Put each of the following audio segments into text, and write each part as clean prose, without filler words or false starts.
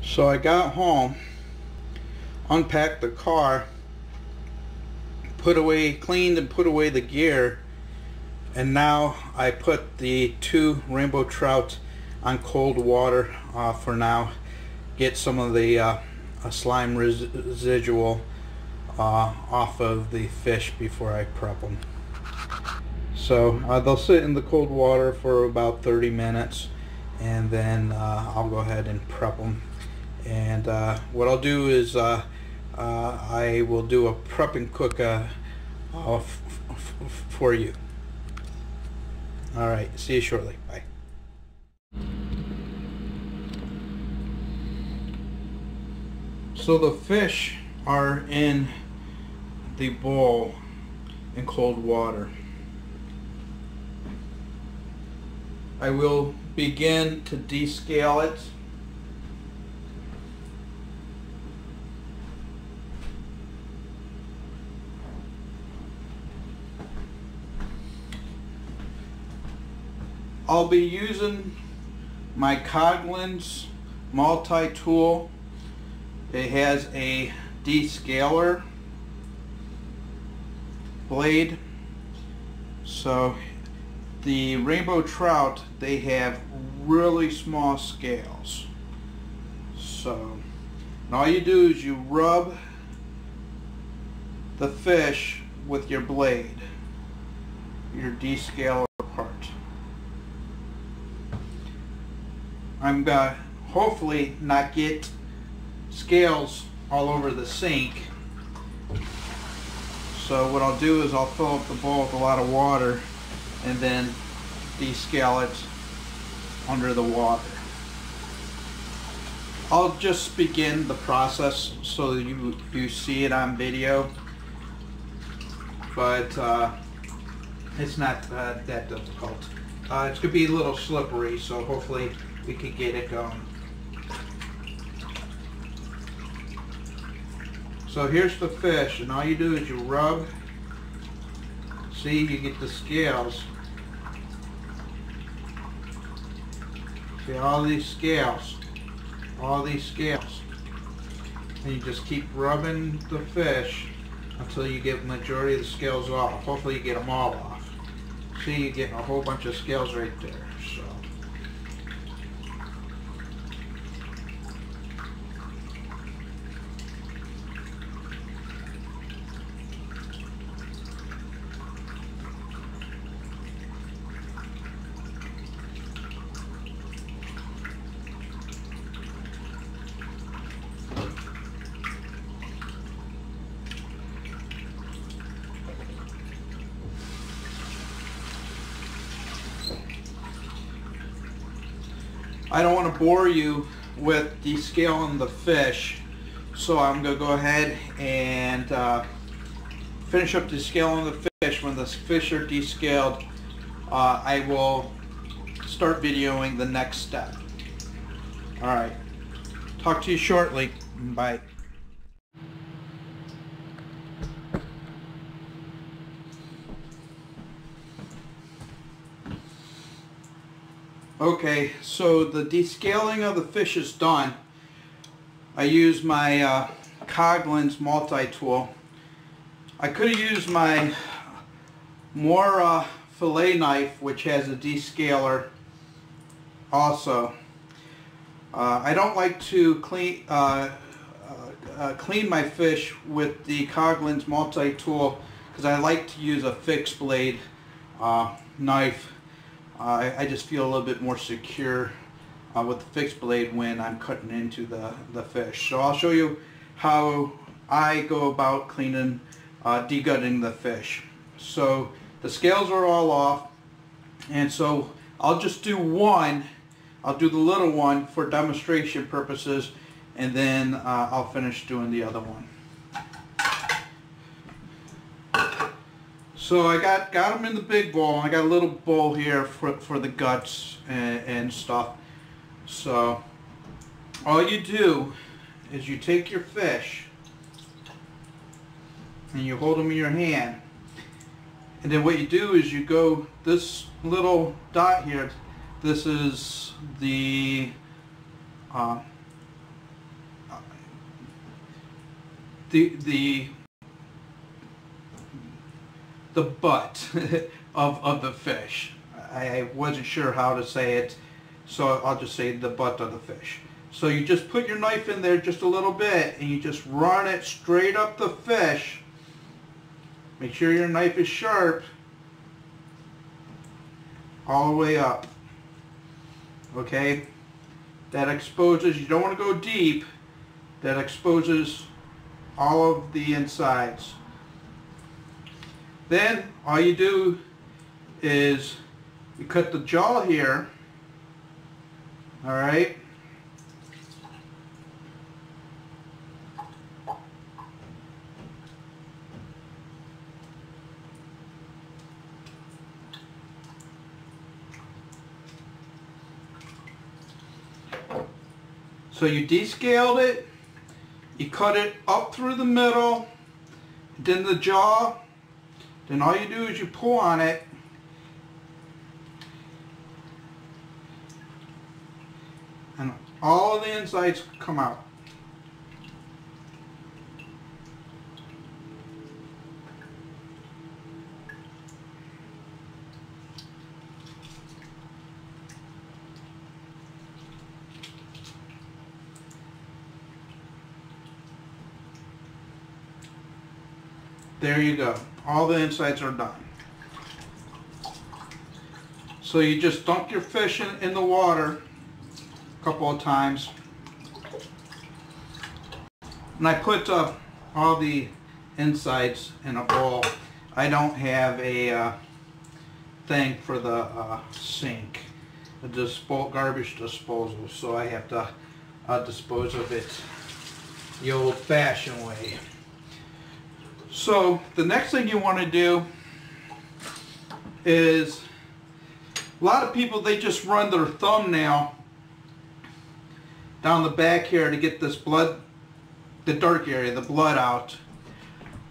So I got home, unpacked the car, cleaned and put away the gear, and now I put the 2 rainbow trout on cold water for now. Get some of the slime residual off of the fish before I prep them. So they'll sit in the cold water for about 30 minutes, and then I'll go ahead and prep them. And what I'll do is I will do a prep and cook for you. Alright, see you shortly. Bye. So the fish are in the bowl in cold water. I will begin to descale it. I'll be using my Coghlan's multi-tool. It has a descaler blade. So the rainbow trout, they have really small scales. So, and all you do is you rub the fish with your blade, your descaler part. I'm gonna hopefully not get scales all over the sink. So what I'll do is I'll fill up the bowl with a lot of water and then descale it under the water. I'll just begin the process so that you see it on video, but it's not that difficult. It's going to be a little slippery, so hopefully we can get it going. So here's the fish, and all you do is you rub. See, you get the scales. See all these scales. All these scales. And you just keep rubbing the fish until you get the majority of the scales off. Hopefully you get them all off. See, you're getting a whole bunch of scales right there. So. I don't want to bore you with descaling the fish, so I'm going to go ahead and finish up descaling the fish. When the fish are descaled, I will start videoing the next step. Alright, talk to you shortly. Bye. Okay, so the descaling of the fish is done. I used my Coghlan's multi-tool. I could have used my more fillet knife, which has a descaler also. I don't like to clean my fish with the Coghlan's multi-tool because I like to use a fixed blade knife. I just feel a little bit more secure with the fixed blade when I'm cutting into the fish. So I'll show you how I go about cleaning, degutting the fish. So the scales are all off, and so I'll just do one. I'll do the little one for demonstration purposes, and then I'll finish doing the other one. So I got them in the big bowl. I got a little bowl here for the guts and stuff. So all you do is you take your fish and you hold them in your hand, and then what you do is you go this little dot here. This is the the butt of the fish. I wasn't sure how to say it, so I'll just say the butt of the fish. So you just put your knife in there just a little bit and you just run it straight up the fish. Make sure your knife is sharp all the way up. Okay? That exposes, you don't want to go deep, that exposes all of the insides. Then all you do is you cut the jaw here, alright? So you descaled it, you cut it up through the middle, then the jaw, then all you do is you pull on it, and all of the insides come out. There you go. All the insides are done. So you just dunk your fish in the water a couple of times. And I put all the insides in a bowl. I don't have a thing for the sink, a garbage disposal, so I have to dispose of it the old-fashioned way. So the next thing you want to do is, a lot of people, they just run their thumbnail down the back here to get this blood, the dark area, the blood out.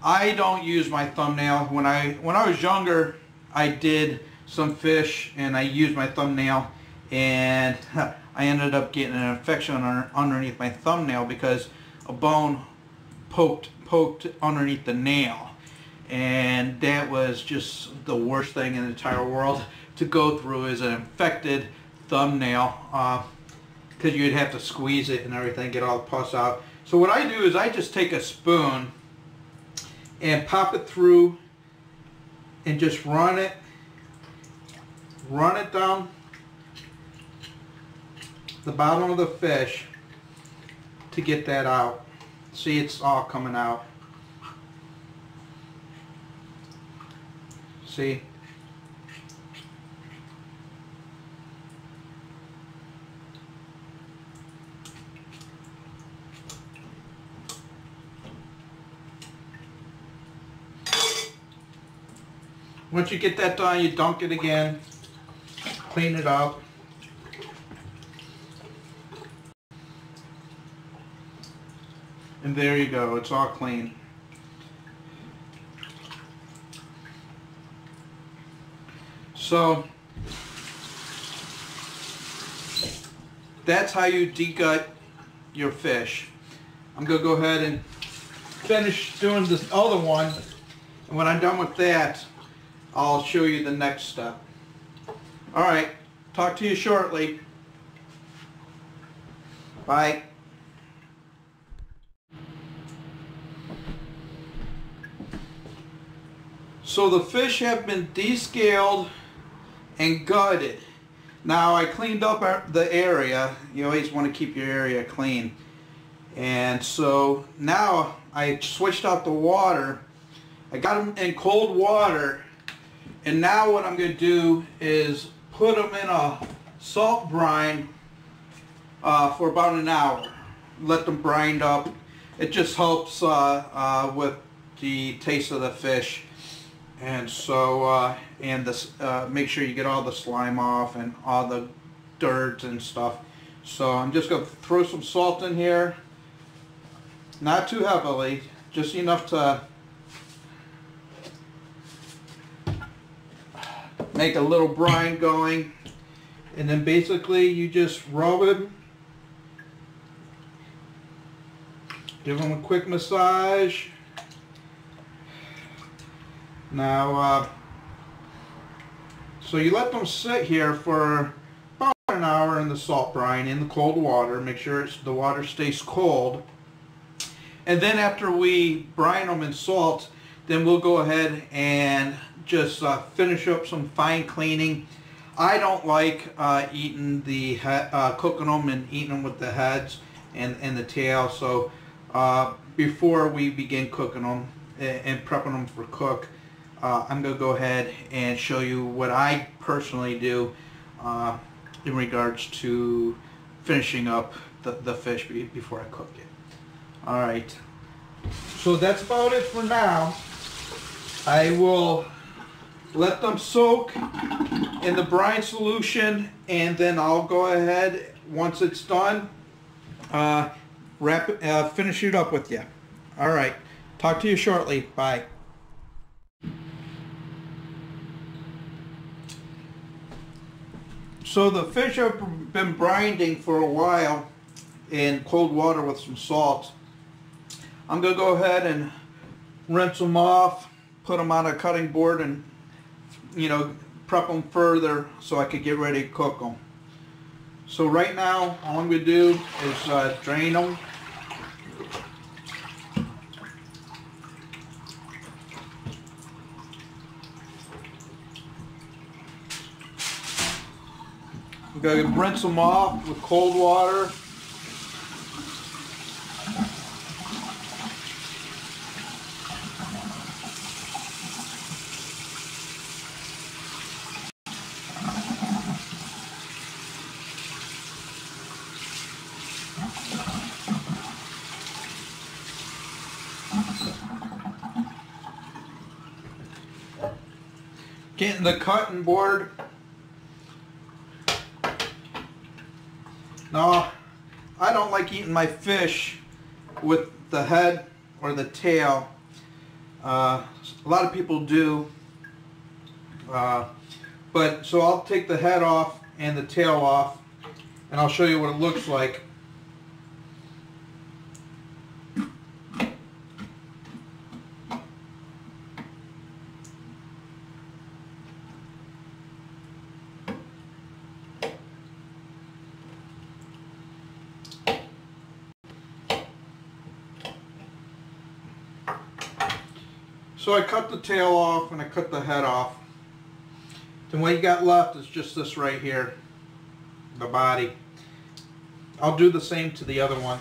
I don't use my thumbnail. When I was younger, I did some fish and I used my thumbnail, and I ended up getting an infection underneath my thumbnail because a bone poked underneath the nail, and that was just the worst thing in the entire world to go through, is an infected thumbnail, because you'd have to squeeze it and everything, get all the pus out. So what I do is I just take a spoon and pop it through and just run it down the bottom of the fish to get that out. See, it's all coming out. See? Once you get that done, you dunk it again, clean it up. And there you go, it's all clean. So that's how you degut your fish. I'm going to go ahead and finish doing this other one, and when I'm done with that, I'll show you the next step. Alright, talk to you shortly. Bye. So the fish have been descaled and gutted. Now I cleaned up the area. You always want to keep your area clean. And so now I switched out the water. I got them in cold water. And now what I'm going to do is put them in a salt brine for about an hour. Let them brine up. It just helps with the taste of the fish. And so, make sure you get all the slime off and all the dirt and stuff. So I'm just going to throw some salt in here. Not too heavily, just enough to make a little brine going. And then basically you just rub it Give them a quick massage. Now, so you let them sit here for about an hour in the salt brine, in the cold water. Make sure the water stays cold. And then after we brine them in salt, then we'll go ahead and just finish up some fine cleaning. I don't like eating the cooking them and eating them with the heads and the tail. So before we begin cooking them and prepping them for cook, I'm going to go ahead and show you what I personally do in regards to finishing up the fish before I cook it. Alright, so that's about it for now. I will let them soak in the brine solution, and then I'll go ahead, once it's done, finish it up with you. Alright, talk to you shortly. Bye. So the fish have been brining for a while in cold water with some salt. I'm going to go ahead and rinse them off, put them on a cutting board, and prep them further so I could get ready to cook them. So right now all I'm going to do is drain them. I'm going to rinse them off with cold water. Getting the cutting board. Now, I don't like eating my fish with the head or the tail. A lot of people do. But so I'll take the head off and the tail off, and I'll show you what it looks like. So I cut the tail off and I cut the head off. Then what you got left is just this right here, the body. I'll do the same to the other one.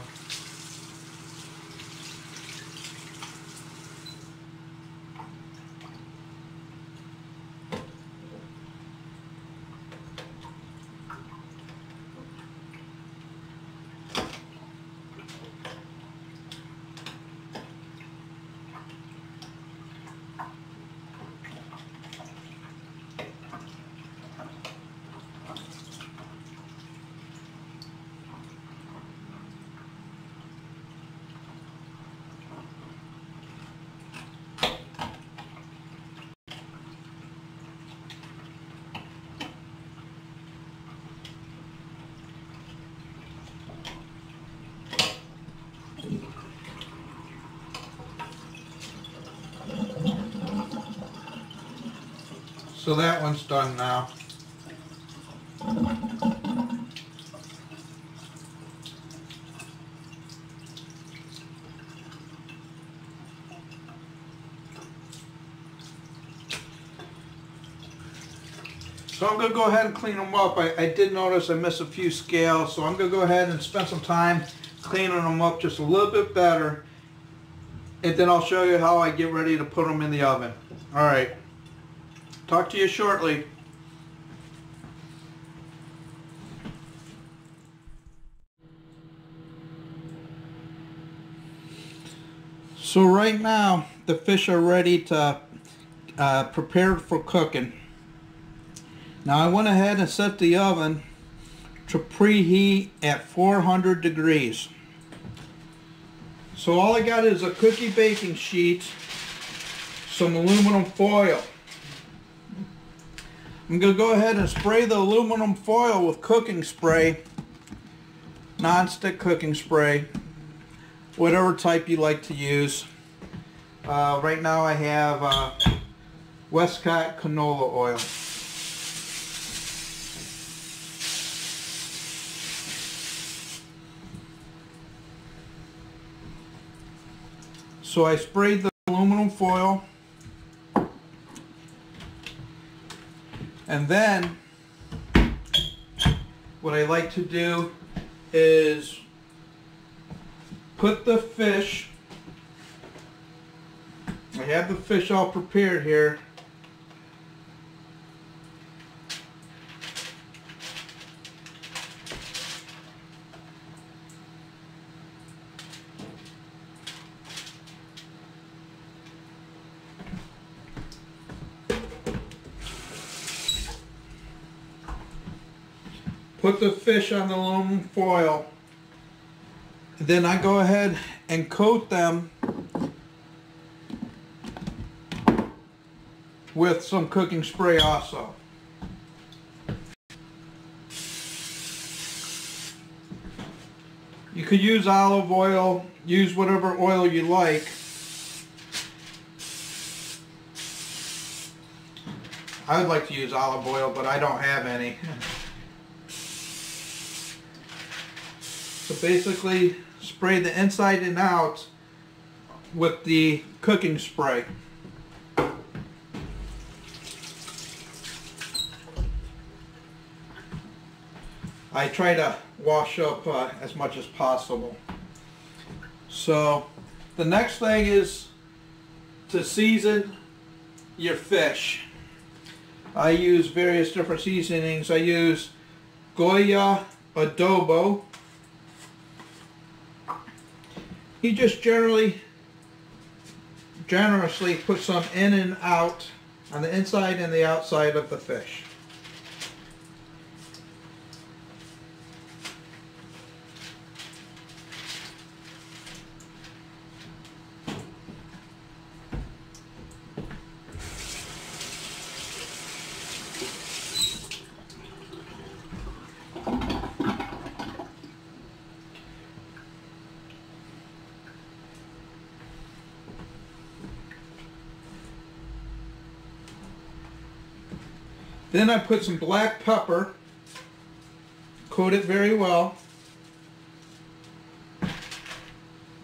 So that one's done now. So I'm going to go ahead and clean them up. I did notice I missed a few scales, so I'm going to go ahead and spend some time cleaning them up just a little bit better. And then I'll show you how I get ready to put them in the oven. Alright. Talk to you shortly. So right now the fish are ready to prepared for cooking. Now I went ahead and set the oven to preheat at 400 degrees. So all I got is a cookie baking sheet, some aluminum foil. I'm going to go ahead and spray the aluminum foil with cooking spray, non-stick cooking spray. whatever type you like to use. Right now I have Westcott canola oil. So I sprayed the aluminum foil, and then what I like to do is put the fish, I have the fish all prepared here, put the fish on the aluminum foil, and then I go ahead and coat them with some cooking spray also. You could use olive oil, use whatever oil you like. I would like to use olive oil, but I don't have any. So basically, spray the inside and out with the cooking spray. I try to wash up as much as possible. So the next thing is to season your fish. I use various different seasonings. I use Goya adobo. You just generously put some in and out on the inside and the outside of the fish. Then I put some black pepper, coat it very well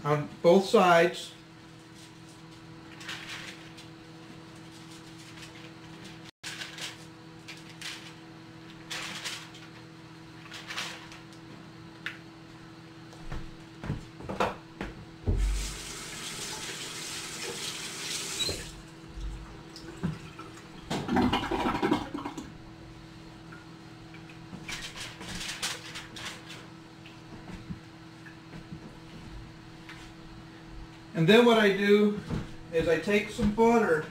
on both sides. And then what I do is I take some butter,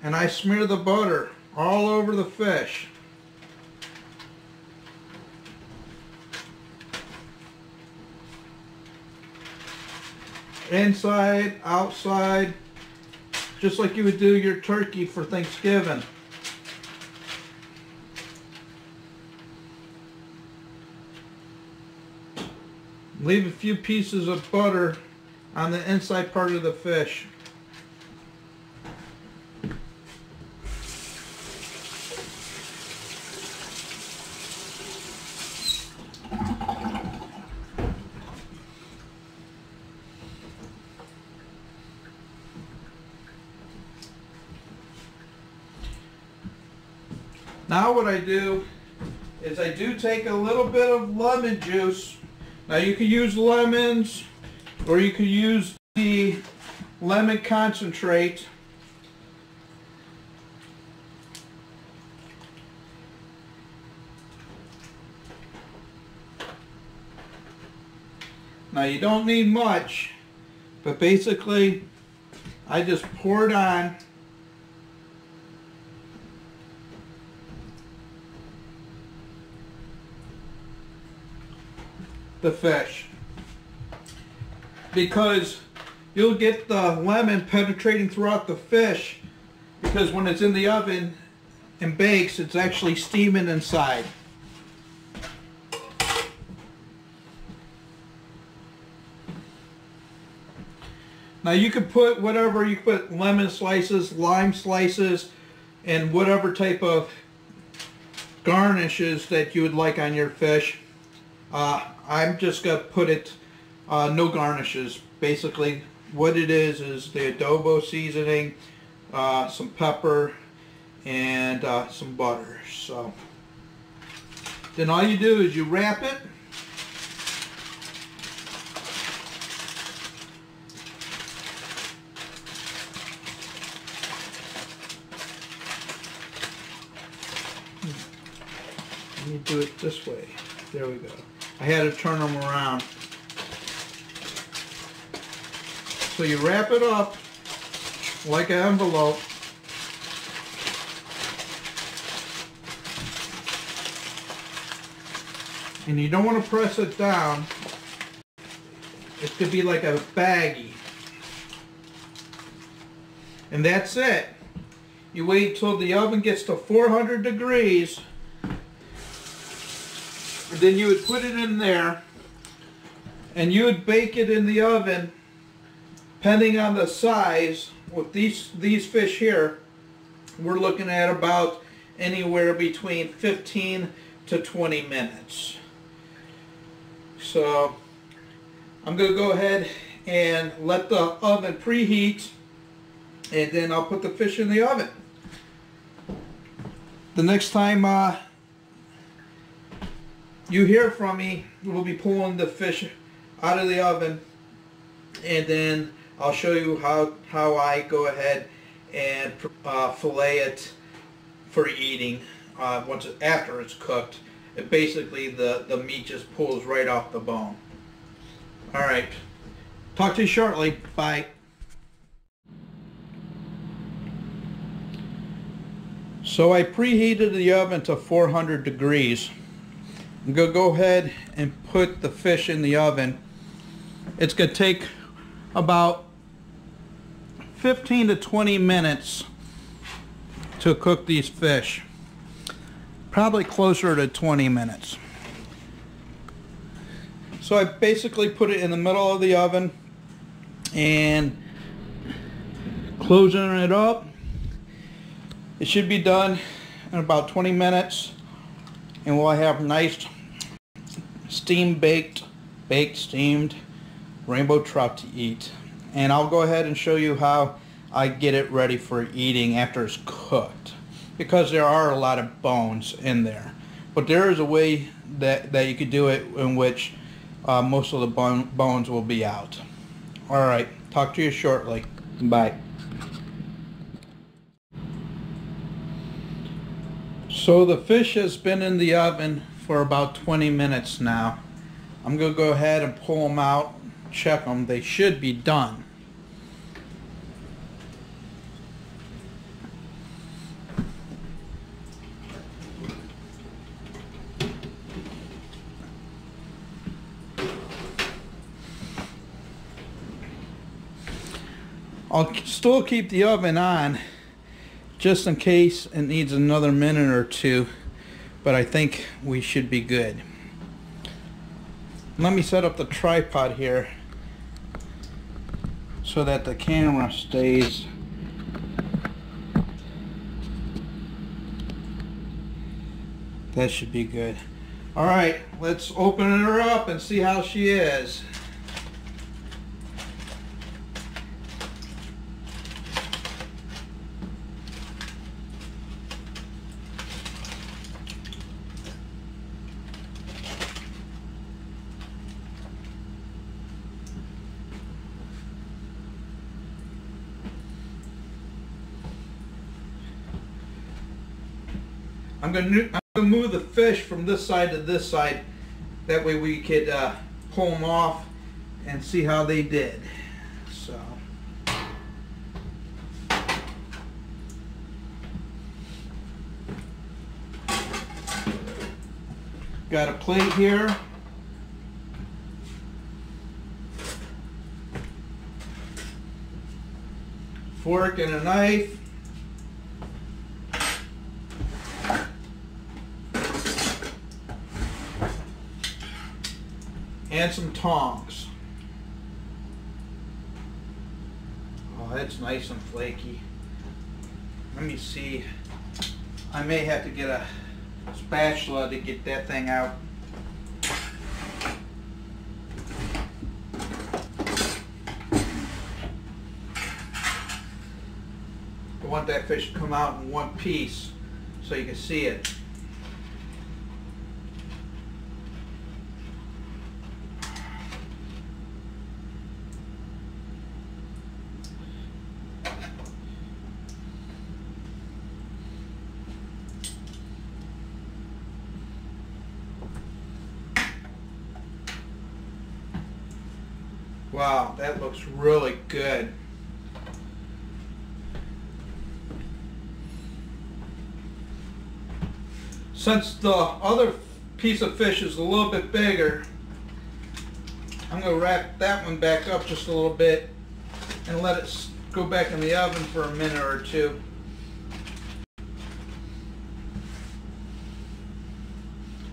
and I smear the butter all over the fish. Inside, outside, just like you would do your turkey for Thanksgiving. Leave a few pieces of butter on the inside part of the fish. Now what I do is I do take a little bit of lemon juice. Now you could use lemons, or you could use the lemon concentrate. Now you don't need much, but basically I just pour it on. the fish, because you'll get the lemon penetrating throughout the fish, because when it's in the oven and bakes, it's actually steaming inside. Now you can put whatever, you put lemon slices, lime slices, and whatever type of garnishes that you would like on your fish. I'm just going to put it no garnishes. Basically what it is the adobo seasoning, some pepper, and some butter. So then all you do is you wrap it. Let me do it this way. There we go. I had to turn them around. So you wrap it up like an envelope. And you don't want to press it down. It could be like a baggie. And that's it. You wait till the oven gets to 400 degrees. And then you would put it in there, and you would bake it in the oven, depending on the size. With these fish here, we're looking at about anywhere between 15 to 20 minutes. So I'm going to go ahead and let the oven preheat, and then I'll put the fish in the oven. The next time you hear from me, we'll be pulling the fish out of the oven, and then I'll show you how I go ahead and fillet it for eating after it's cooked. Basically the meat just pulls right off the bone. Alright, talk to you shortly. Bye. So I preheated the oven to 400 degrees. I'm going to go ahead and put the fish in the oven. It's going to take about 15 to 20 minutes to cook these fish. Probably closer to 20 minutes. So I basically put it in the middle of the oven and closing it up. It should be done in about 20 minutes, and we'll have nice steam baked steamed rainbow trout to eat. And I'll go ahead and show you how I get it ready for eating after it's cooked, because there are a lot of bones in there. But there is a way that you could do it in which most of the bones will be out. Alright, talk to you shortly. Bye. So the fish has been in the oven for about 20 minutes now. I'm going to go ahead and pull them out, check them. They should be done. I'll still keep the oven on just in case it needs another minute or two, but I think we should be good. Let me set up the tripod here so that the camera stays that should be good. Alright, let's open her up and see how she is. I'm going to move the fish from this side to this side. That way we could pull them off and see how they did. So, got a plate here. fork and a knife. And some tongs. Oh, that's nice and flaky. Let me see. I may have to get a spatula to get that thing out. I want that fish to come out in one piece so you can see it. Wow, that looks really good. Since the other piece of fish is a little bit bigger, I'm going to wrap that one back up just a little bit and let it go back in the oven for a minute or two.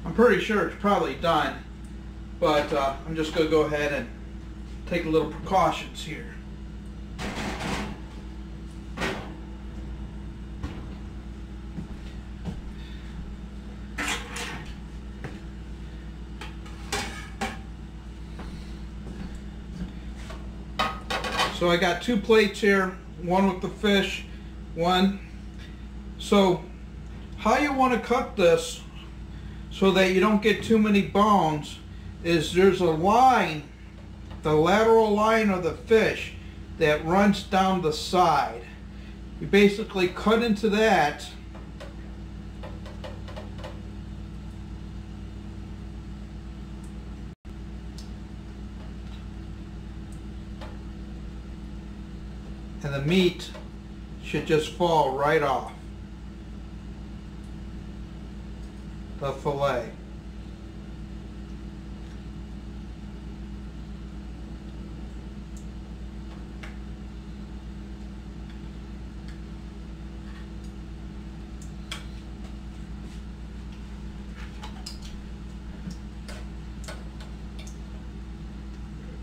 I'm pretty sure it's probably done, but I'm just going to go ahead and take a little precautions here. So I got two plates here, one with the fish, one. So how you want to cut this so that you don't get too many bones is there's a line, the lateral line of the fish that runs down the side. You basically cut into that and the meat should just fall right off the fillet.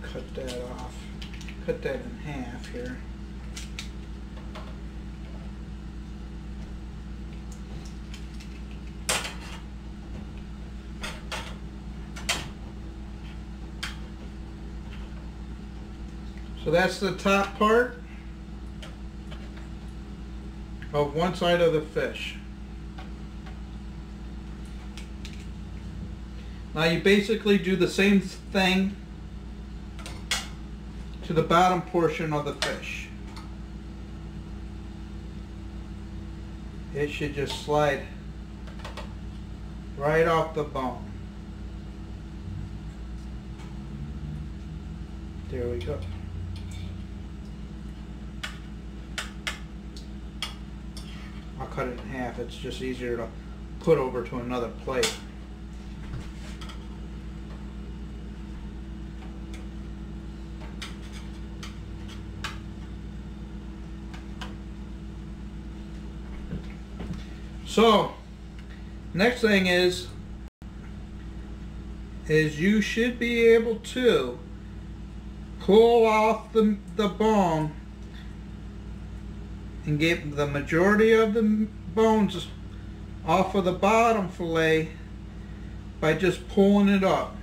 Cut that off. Cut that in half here. So that's the top part of one side of the fish. Now you basically do the same thing to the bottom portion of the fish. It should just slide right off the bone. There we go. I'll cut it in half. It's just easier to put over to another plate. So, next thing is you should be able to pull off the bone and get the majority of the bones off of the bottom fillet by just pulling it up.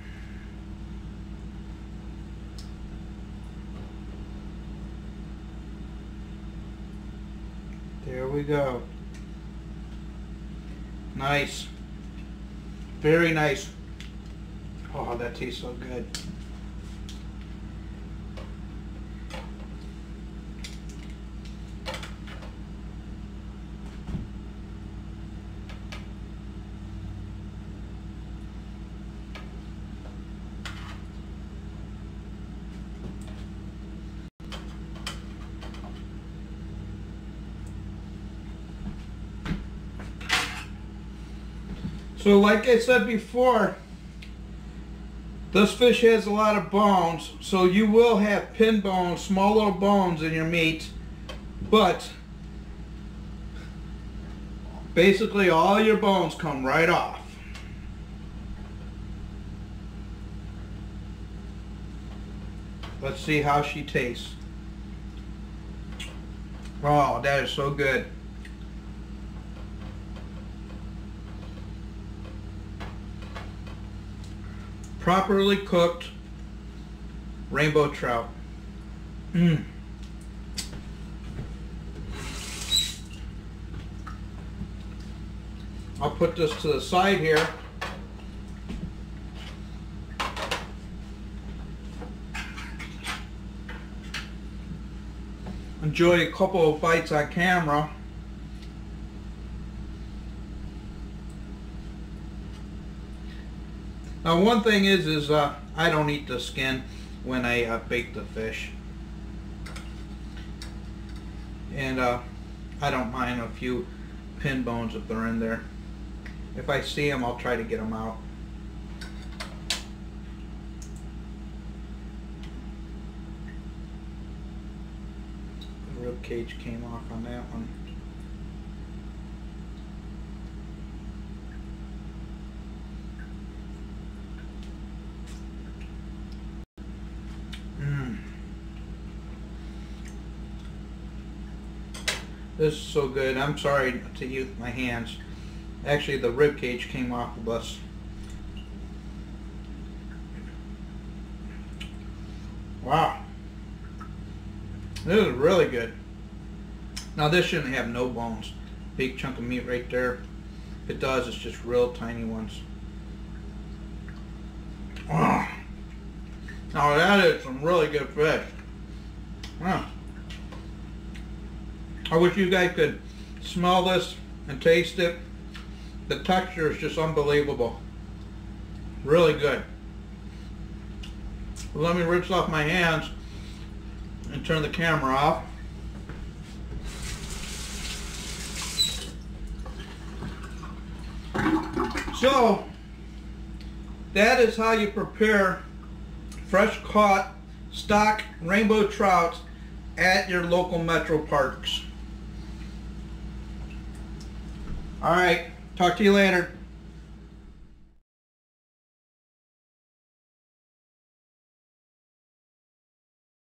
There we go. Nice. Very nice. Oh, that tastes so good. So like I said before, this fish has a lot of bones, so you will have pin bones, small little bones in your meat but basically all your bones come right off. Let's see how she tastes. Oh, that is so good. Properly cooked rainbow trout. I'll put this to the side here. Enjoy a couple of bites on camera. Now one thing is I don't eat the skin when I bake the fish. And I don't mind a few pin bones if they're in there. If I see them, I'll try to get them out. The rib cage came off on that one. This is so good. I'm sorry to use my hands. Actually, the rib cage came off of this. Wow. This is really good. Now this shouldn't have no bones. Big chunk of meat right there. If it does, it's just real tiny ones. Oh. Now that is some really good fish. Wow. I wish you guys could smell this and taste it. The texture is just unbelievable. Really good. Well, let me rinse off my hands and turn the camera off. So, that is how you prepare fresh caught stock rainbow trout at your local metro parks. All right, talk to you later.